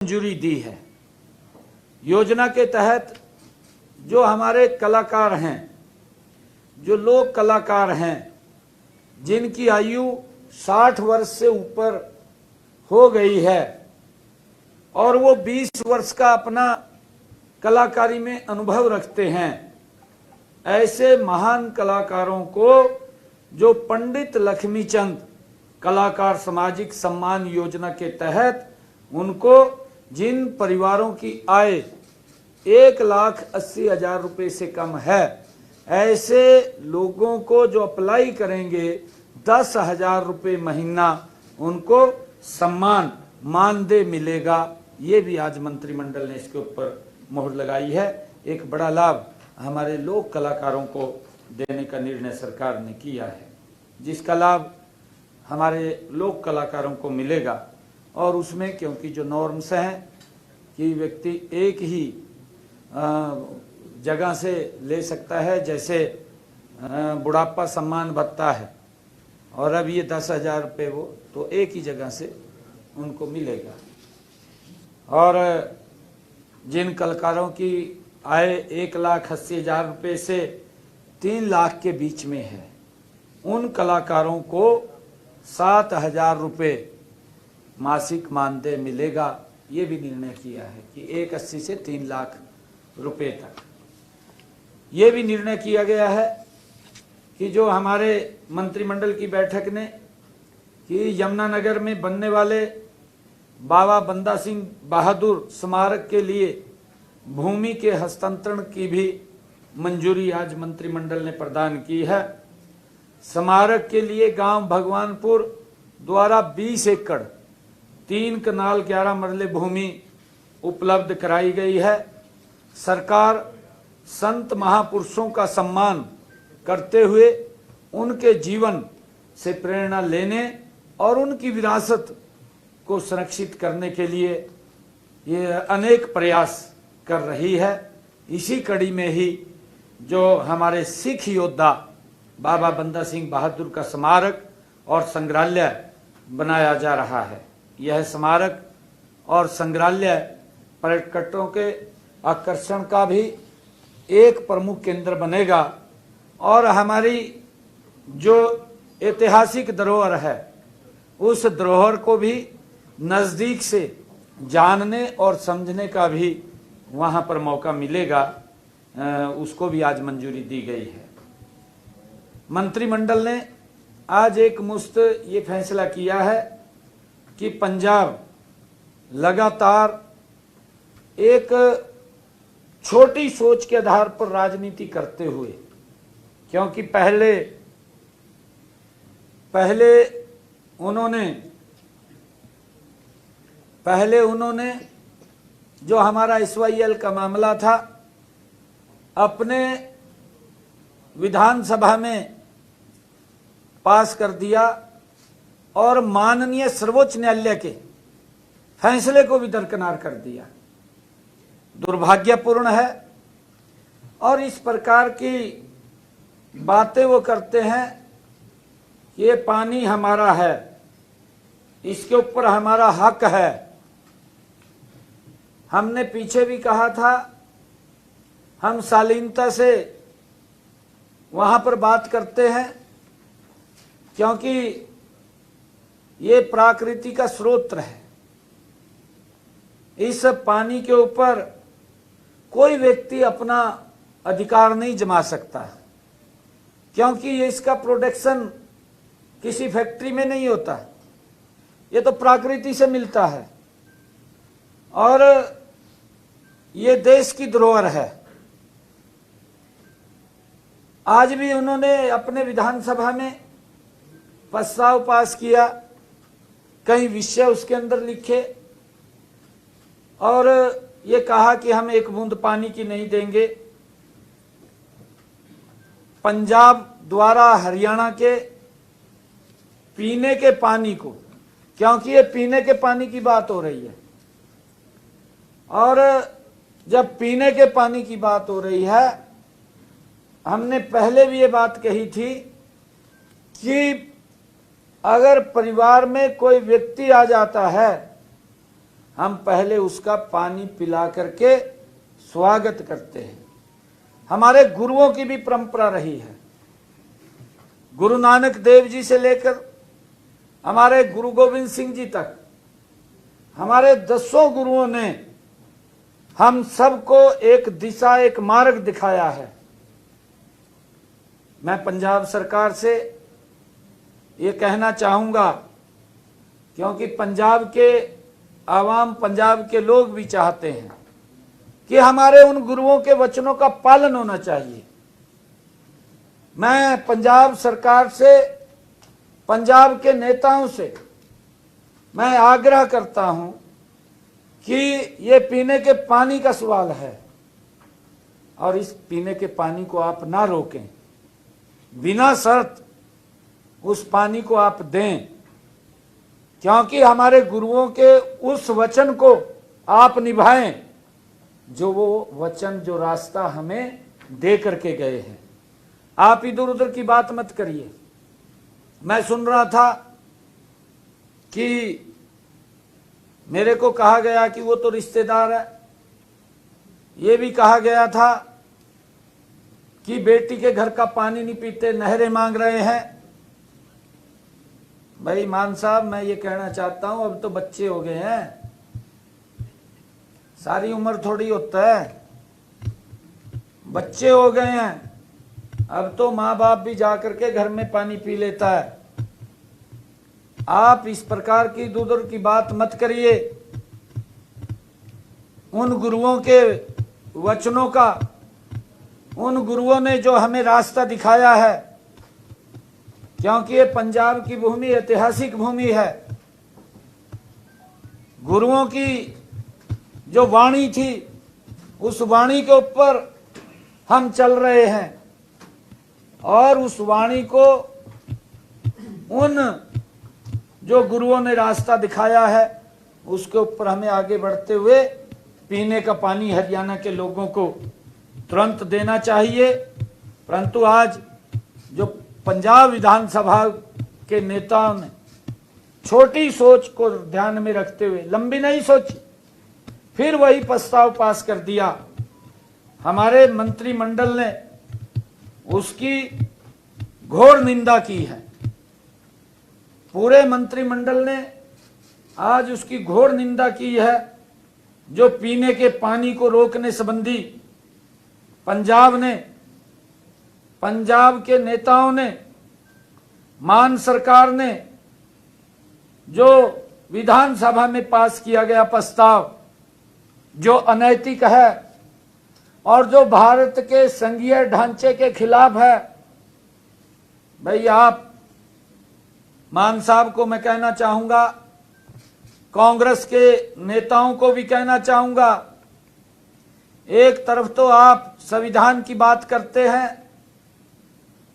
मंजूरी दी है। योजना के तहत जो हमारे कलाकार हैं, जो लोक कलाकार हैं, जिनकी आयु 60 वर्ष से ऊपर हो गई है और वो 20 वर्ष का अपना कलाकारी में अनुभव रखते हैं, ऐसे महान कलाकारों को जो पंडित लक्ष्मीचंद कलाकार सामाजिक सम्मान योजना के तहत उनको जिन परिवारों की आय 1,80,000 रुपये से कम है, ऐसे लोगों को जो अप्लाई करेंगे 10,000 रुपये महीना उनको सम्मान मानदेय मिलेगा। ये भी आज मंत्रिमंडल ने इसके ऊपर मोहर लगाई है। एक बड़ा लाभ हमारे लोक कलाकारों को देने का निर्णय सरकार ने किया है, जिसका लाभ हमारे लोक कलाकारों को मिलेगा। और उसमें क्योंकि जो नॉर्म्स हैं कि व्यक्ति एक ही जगह से ले सकता है, जैसे बुढ़ापा सम्मान भत्ता है, और अब ये 10,000 रुपये वो तो एक ही जगह से उनको मिलेगा। और जिन कलाकारों की आय 1,80,000 रुपये से 3 लाख के बीच में है, उन कलाकारों को 7,000 रुपये मासिक मानदेय मिलेगा। ये भी निर्णय किया है कि 1,80,000 से 3 लाख रुपए तक। ये भी निर्णय किया गया है कि जो हमारे मंत्रिमंडल की बैठक ने कि यमुनानगर में बनने वाले बाबा बंदा सिंह बहादुर स्मारक के लिए भूमि के हस्तांतरण की भी मंजूरी आज मंत्रिमंडल ने प्रदान की है। स्मारक के लिए गांव भगवानपुर द्वारा 20 एकड़ 3 कनाल 11 मरले भूमि उपलब्ध कराई गई है। सरकार संत महापुरुषों का सम्मान करते हुए उनके जीवन से प्रेरणा लेने और उनकी विरासत को संरक्षित करने के लिए ये अनेक प्रयास कर रही है। इसी कड़ी में ही जो हमारे सिख योद्धा बाबा बंदा सिंह बहादुर का स्मारक और संग्रहालय बनाया जा रहा है। यह स्मारक और संग्रहालय पर्यटकों के आकर्षण का भी एक प्रमुख केंद्र बनेगा और हमारी जो ऐतिहासिक धरोहर है उस धरोहर को भी नजदीक से जानने और समझने का भी वहां पर मौका मिलेगा। उसको भी आज मंजूरी दी गई है। मंत्रिमंडल ने आज एक मुश्त ये फैसला किया है कि पंजाब लगातार एक छोटी सोच के आधार पर राजनीति करते हुए, क्योंकि पहले उन्होंने जो हमारा SYL का मामला था अपने विधानसभा में पास कर दिया और माननीय सर्वोच्च न्यायालय के फैसले को भी दरकिनार कर दिया। दुर्भाग्यपूर्ण है। और इस प्रकार की बातें वो करते हैं, ये पानी हमारा है, इसके ऊपर हमारा हक है। हमने पीछे भी कहा था, हम शालीनता से वहां पर बात करते हैं क्योंकि ये प्रकृति का स्रोत है। इस पानी के ऊपर कोई व्यक्ति अपना अधिकार नहीं जमा सकता, क्योंकि ये इसका प्रोडक्शन किसी फैक्ट्री में नहीं होता, ये तो प्रकृति से मिलता है और ये देश की धरोहर है। आज भी उन्होंने अपने विधानसभा में प्रस्ताव पास किया, कई विषय उसके अंदर लिखे और ये कहा कि हम एक बूंद पानी की नहीं देंगे। पंजाब द्वारा हरियाणा के पीने के पानी को, क्योंकि ये पीने के पानी की बात हो रही है, और जब पीने के पानी की बात हो रही है, हमने पहले भी ये बात कही थी कि अगर परिवार में कोई व्यक्ति आ जाता है, हम पहले उसका पानी पिला करके स्वागत करते हैं। हमारे गुरुओं की भी परंपरा रही है। गुरु नानक देव जी से लेकर हमारे गुरु गोविंद सिंह जी तक हमारे 10 गुरुओं ने हम सबको एक दिशा, एक मार्ग दिखाया है। मैं पंजाब सरकार से ये कहना चाहूंगा, क्योंकि पंजाब के आवाम, पंजाब के लोग भी चाहते हैं कि हमारे उन गुरुओं के वचनों का पालन होना चाहिए। मैं पंजाब सरकार से, पंजाब के नेताओं से मैं आग्रह करता हूं कि ये पीने के पानी का सवाल है और इस पीने के पानी को आप ना रोकें, बिना शर्त उस पानी को आप दें, क्योंकि हमारे गुरुओं के उस वचन को आप निभाएं जो वो वचन, जो रास्ता हमें दे करके गए हैं। आप इधर उधर की बात मत करिए। मैं सुन रहा था कि मेरे को कहा गया कि वो तो रिश्तेदार है, ये भी कहा गया था कि बेटी के घर का पानी नहीं पीते, नहरें मांग रहे हैं। भाई मान साहब, मैं ये कहना चाहता हूं, अब तो बच्चे हो गए हैं, सारी उम्र थोड़ी होता है, बच्चे हो गए हैं, अब तो माँ बाप भी जाकर के घर में पानी पी लेता है। आप इस प्रकार की दूर की बात मत करिए। उन गुरुओं के वचनों का, उन गुरुओं ने जो हमें रास्ता दिखाया है, क्योंकि ये पंजाब की भूमि ऐतिहासिक भूमि है। गुरुओं की जो वाणी थी, उस वाणी के ऊपर हम चल रहे हैं और उस वाणी को, उन जो गुरुओं ने रास्ता दिखाया है, उसके ऊपर हमें आगे बढ़ते हुए पीने का पानी हरियाणा के लोगों को तुरंत देना चाहिए। परंतु आज जो पंजाब विधानसभा के नेताओं ने छोटी सोच को ध्यान में रखते हुए, लंबी नहीं सोची, फिर वही प्रस्ताव पास कर दिया। हमारे मंत्रिमंडल ने उसकी घोर निंदा की है। पूरे मंत्रिमंडल ने आज उसकी घोर निंदा की है। जो पीने के पानी को रोकने संबंधी पंजाब ने, पंजाब के नेताओं ने, मान सरकार ने जो विधानसभा में पास किया गया प्रस्ताव, जो अनैतिक है और जो भारत के संघीय ढांचे के खिलाफ है। भाई आप मान साहब को मैं कहना चाहूंगा, कांग्रेस के नेताओं को भी कहना चाहूंगा, एक तरफ तो आप संविधान की बात करते हैं,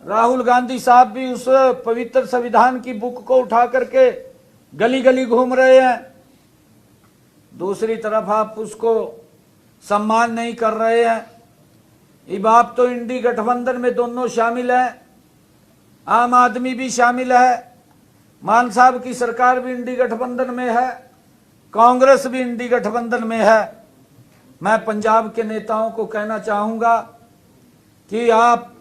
राहुल गांधी साहब भी उस पवित्र संविधान की बुक को उठा करके गली गली घूम रहे हैं, दूसरी तरफ आप उसको सम्मान नहीं कर रहे हैं। अब आप तो इंडी गठबंधन में दोनों शामिल हैं, आम आदमी भी शामिल है, मान साहब की सरकार भी इंडी गठबंधन में है, कांग्रेस भी इंडी गठबंधन में है। मैं पंजाब के नेताओं को कहना चाहूंगा कि आप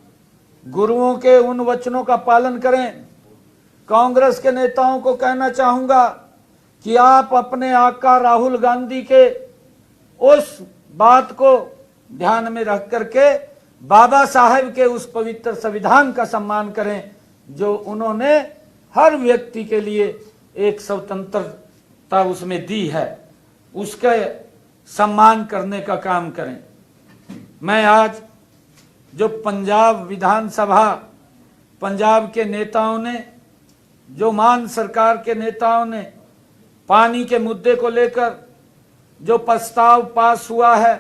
गुरुओं के उन वचनों का पालन करें। कांग्रेस के नेताओं को कहना चाहूंगा कि आप अपने आका राहुल गांधी के उस बात को ध्यान में रख करके बाबा साहेब के उस पवित्र संविधान का सम्मान करें, जो उन्होंने हर व्यक्ति के लिए एक स्वतंत्रता उसमें दी है, उसका सम्मान करने का काम करें। मैं आज जो पंजाब विधानसभा, पंजाब के नेताओं ने, जो मान सरकार के नेताओं ने पानी के मुद्दे को लेकर जो प्रस्ताव पास हुआ है,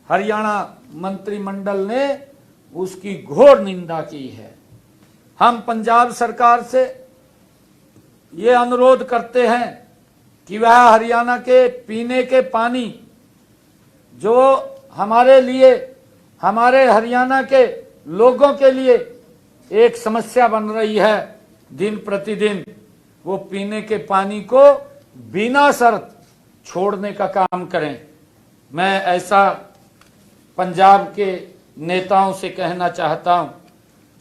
हरियाणा मंत्रिमंडल ने उसकी घोर निंदा की है। हम पंजाब सरकार से ये अनुरोध करते हैं कि वह हरियाणा के पीने के पानी, जो हमारे लिए, हमारे हरियाणा के लोगों के लिए एक समस्या बन रही है दिन प्रतिदिन, वो पीने के पानी को बिना शर्त छोड़ने का काम करें। मैं ऐसा पंजाब के नेताओं से कहना चाहता हूं,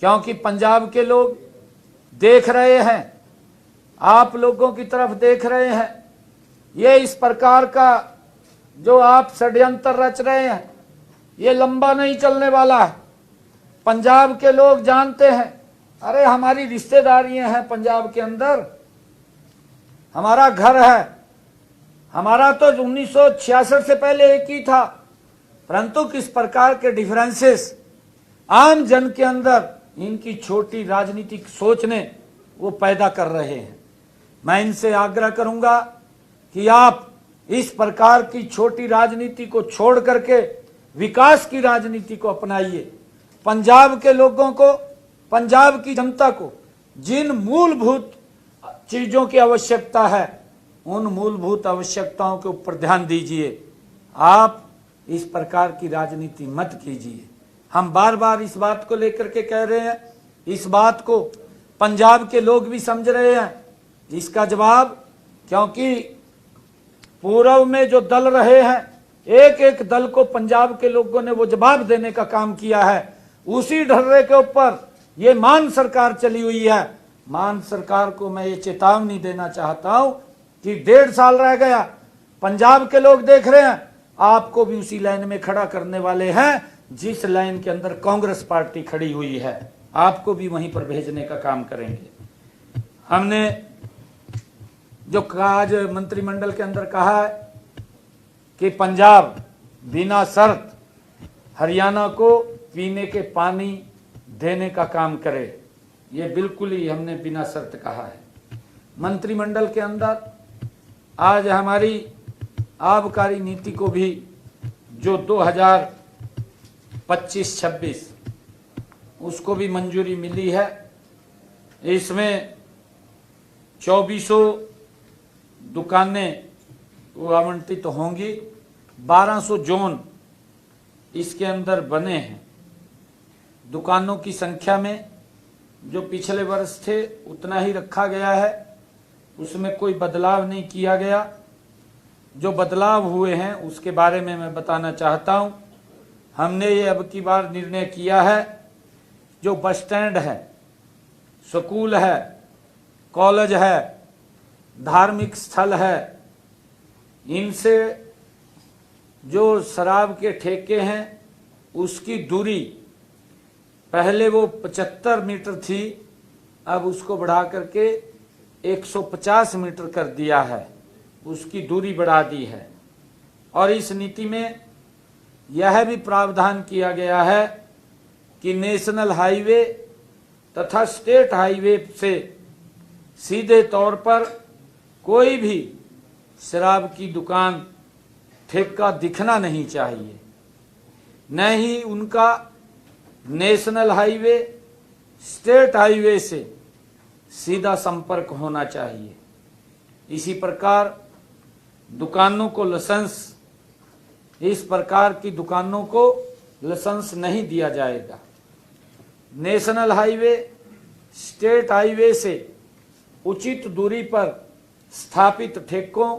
क्योंकि पंजाब के लोग देख रहे हैं, आप लोगों की तरफ देख रहे हैं। ये इस प्रकार का जो आप षड्यंत्र रच रहे हैं, ये लंबा नहीं चलने वाला है। पंजाब के लोग जानते हैं, अरे हमारी रिश्तेदारियां हैं पंजाब के अंदर, हमारा घर है, हमारा तो 1966 से पहले एक ही था, परंतु किस प्रकार के डिफरेंसेस आम जन के अंदर इनकी छोटी राजनीतिक सोच ने वो पैदा कर रहे हैं। मैं इनसे आग्रह करूंगा कि आप इस प्रकार की छोटी राजनीति को छोड़ करके विकास की राजनीति को अपनाइए। पंजाब के लोगों को, पंजाब की जनता को जिन मूलभूत चीजों की आवश्यकता है, उन मूलभूत आवश्यकताओं के ऊपर ध्यान दीजिए। आप इस प्रकार की राजनीति मत कीजिए। हम बार बार इस बात को लेकर के कह रहे हैं, इस बात को पंजाब के लोग भी समझ रहे हैं। इसका जवाब, क्योंकि पूर्व में जो दल रहे हैं, एक एक दल को पंजाब के लोगों ने वो जवाब देने का काम किया है। उसी ढर्रे के ऊपर ये मान सरकार चली हुई है। मान सरकार को मैं ये चेतावनी देना चाहता हूं कि 1.5 साल रह गया, पंजाब के लोग देख रहे हैं, आपको भी उसी लाइन में खड़ा करने वाले हैं जिस लाइन के अंदर कांग्रेस पार्टी खड़ी हुई है। आपको भी वहीं पर भेजने का काम करेंगे। हमने जो आज मंत्रिमंडल के अंदर कहा है कि पंजाब बिना शर्त हरियाणा को पीने के पानी देने का काम करे, ये बिल्कुल ही हमने बिना शर्त कहा है। मंत्रिमंडल के अंदर आज हमारी आबकारी नीति को भी जो 2025-26 उसको भी मंजूरी मिली है। इसमें 2400 दुकानें वो आवंटित तो होंगी, 1200 जोन इसके अंदर बने हैं। दुकानों की संख्या में जो पिछले वर्ष थे उतना ही रखा गया है, उसमें कोई बदलाव नहीं किया गया। जो बदलाव हुए हैं उसके बारे में मैं बताना चाहता हूं। हमने ये अब की बार निर्णय किया है, जो बस स्टैंड है, स्कूल है, कॉलेज है, धार्मिक स्थल है, इनसे जो शराब के ठेके हैं उसकी दूरी पहले वो 75 मीटर थी, अब उसको बढ़ा करके 150 मीटर कर दिया है, उसकी दूरी बढ़ा दी है। और इस नीति में यह भी प्रावधान किया गया है कि नेशनल हाईवे तथा स्टेट हाईवे से सीधे तौर पर कोई भी शराब की दुकान ठेका दिखना नहीं चाहिए, न ही उनका नेशनल हाईवे स्टेट हाईवे से सीधा संपर्क होना चाहिए। इसी प्रकार दुकानों को लाइसेंस, इस प्रकार की दुकानों को लाइसेंस नहीं दिया जाएगा। नेशनल हाईवे स्टेट हाईवे से उचित दूरी पर स्थापित ठेकों,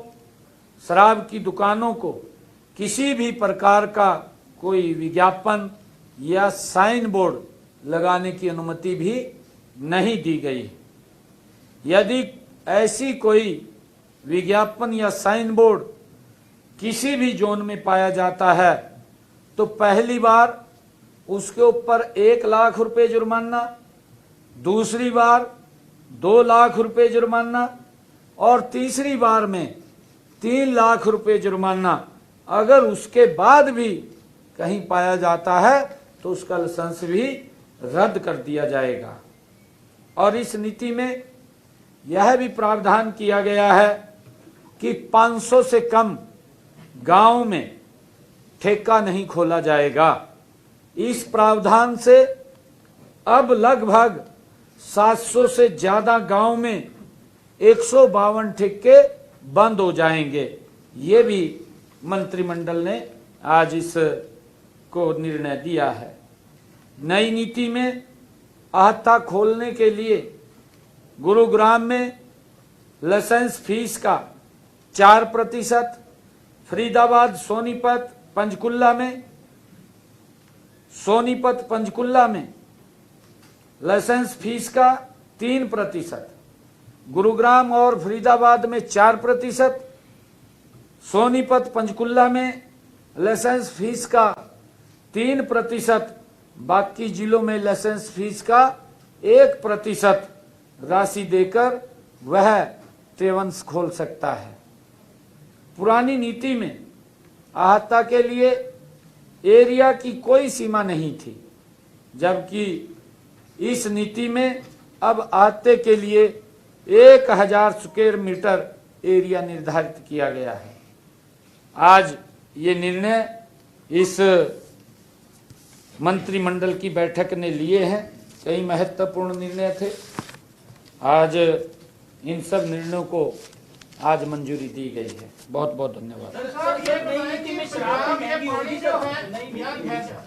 शराब की दुकानों को किसी भी प्रकार का कोई विज्ञापन या साइन बोर्ड लगाने की अनुमति भी नहीं दी गई। यदि ऐसी कोई विज्ञापन या साइन बोर्ड किसी भी जोन में पाया जाता है तो पहली बार उसके ऊपर 1 लाख रुपए जुर्माना, दूसरी बार 2 लाख रुपए जुर्माना और तीसरी बार में 3 लाख रुपए जुर्माना। अगर उसके बाद भी कहीं पाया जाता है तो उसका लाइसेंस भी रद्द कर दिया जाएगा। और इस नीति में यह भी प्रावधान किया गया है कि 500 से कम गांव में ठेका नहीं खोला जाएगा। इस प्रावधान से अब लगभग 700 से ज्यादा गांव में 152 ठेके बंद हो जाएंगे। ये भी मंत्रिमंडल ने आज इस को निर्णय दिया है। नई नीति में आहता खोलने के लिए गुरुग्राम में लाइसेंस फीस का 4%, फरीदाबाद सोनीपत पंचकुला में लाइसेंस फीस का 3%, गुरुग्राम और फरीदाबाद में 4%, सोनीपत पंचकुला में लाइसेंस फीस का 3%, बाकी जिलों में लाइसेंस फीस का 1% राशि देकर वह ट्रेवंस खोल सकता है। पुरानी नीति में आहता के लिए एरिया की कोई सीमा नहीं थी, जबकि इस नीति में अब आहते के लिए 1000 स्क्वायर मीटर एरिया निर्धारित किया गया है। आज ये निर्णय इस मंत्रिमंडल की बैठक ने लिए हैं। कई महत्वपूर्ण निर्णय थे। आज इन सब निर्णयों को आज मंजूरी दी गई है। बहुत बहुत धन्यवाद।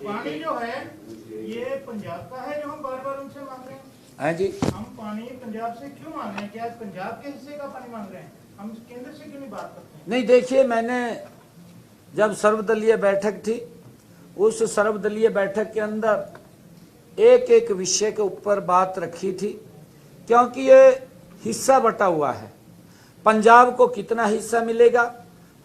पानी जो है ये पंजाब का है जो हम बार बार उनसे मांग रहे हैं। हाँ जी, हम पानी पंजाब से क्यों मांग रहे हैं? क्या पंजाब के हिस्से का पानी मांग रहे हैं? हम केंद्र से क्यों नहीं बात करते हैं? नहीं, देखिए, मैंने जब सर्वदलीय बैठक थी, उस सर्वदलीय बैठक के अंदर एक एक विषय के ऊपर बात रखी थी, क्योंकि ये हिस्सा बटा हुआ है। पंजाब को कितना हिस्सा मिलेगा,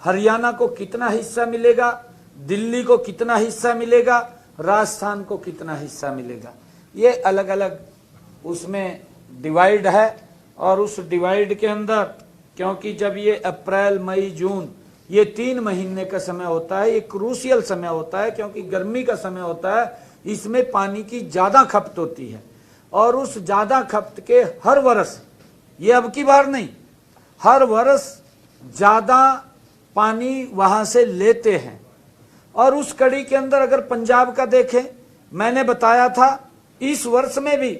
हरियाणा को कितना हिस्सा मिलेगा, दिल्ली को कितना हिस्सा मिलेगा, राजस्थान को कितना हिस्सा मिलेगा, ये अलग अलग उसमें डिवाइड है। और उस डिवाइड के अंदर, क्योंकि जब ये अप्रैल मई जून ये 3 महीने का समय होता है, ये क्रूशियल समय होता है, क्योंकि गर्मी का समय होता है, इसमें पानी की ज्यादा खपत होती है। और उस ज्यादा खपत के हर वर्ष, ये अब की बार नहीं, हर वर्ष ज्यादा पानी वहां से लेते हैं। और उस कड़ी के अंदर अगर पंजाब का देखें, मैंने बताया था इस वर्ष में भी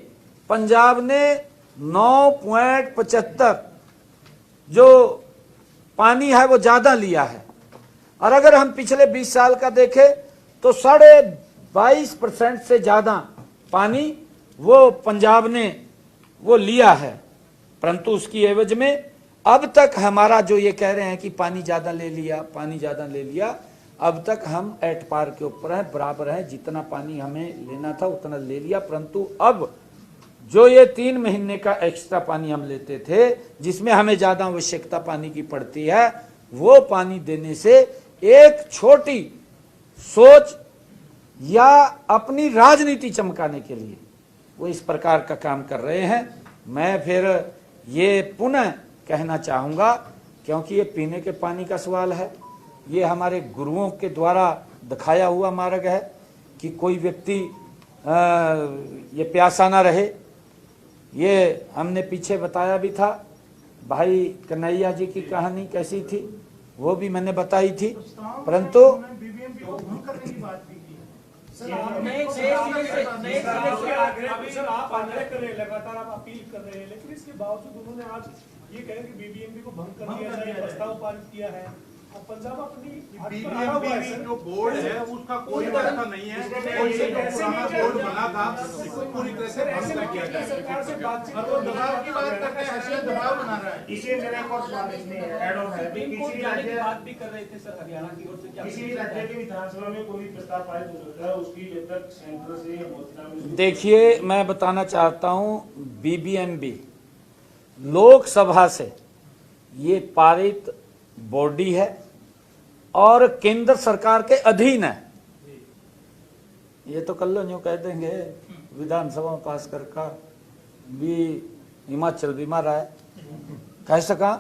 पंजाब ने 9.75 जो पानी है वो ज्यादा लिया है। और अगर हम पिछले 20 साल का देखें तो 22.5% से ज्यादा पानी वो पंजाब ने वो लिया है। परंतु उसकी एवज में अब तक हमारा जो ये कह रहे हैं कि पानी ज्यादा ले लिया, पानी ज्यादा ले लिया, अब तक हम एट पार के ऊपर है, बराबर है। जितना पानी हमें लेना था उतना ले लिया। परंतु अब जो ये 3 महीने का एक्स्ट्रा पानी हम लेते थे, जिसमें हमें ज्यादा आवश्यकता पानी की पड़ती है, वो पानी देने से एक छोटी सोच या अपनी राजनीति चमकाने के लिए वो इस प्रकार का काम कर रहे हैं। मैं फिर ये पुनः कहना चाहूंगा, क्योंकि ये पीने के पानी का सवाल है, ये हमारे गुरुओं के द्वारा दिखाया हुआ मार्ग है कि कोई व्यक्ति ये प्यासा ना रहे। ये हमने पीछे बताया भी था, भाई कन्हैया जी की कहानी कैसी थी वो भी मैंने बताई थी। परंतु आप आग्रह कर रहे हैं, लगातार आप अपील कर रहे हैं, लेकिन इसके बावजूद उन्होंने आज ये कह कि बीबीएमबी को भंग कर दिया जाए, प्रस्ताव पारित किया है। अब पंजाब अपनी बीबीएमबी जो बोर्ड है उसका कोई व्यवस्था नहीं है। कोई जो पुराना बोर्ड बना था उसको पूरी तरह से भंग कर दिया जाए। सरकार से बातचीत और वो दबाव की बात करते हैं, ऐसे दबाव बना रहा है। इसी मेरा एक और सवाल इसमें ऐड ऑन है कि किसी राज्य की बात भी कर रहे थे सर, हरियाणा की ओर से क्या किसी राज्य की विधानसभा में कोई प्रस्ताव पारित हो सकता है, उसकी जब तक सेंटर से मोर्चा में। देखिए, मैं बताना चाहता हूं, बीबीएमबी लोकसभा से ये पारित बॉडी है और केंद्र सरकार के अधीन है। ये तो कल यूं कह देंगे विधानसभा में पास कर का भी हिमाचल भी मारा है, कह सका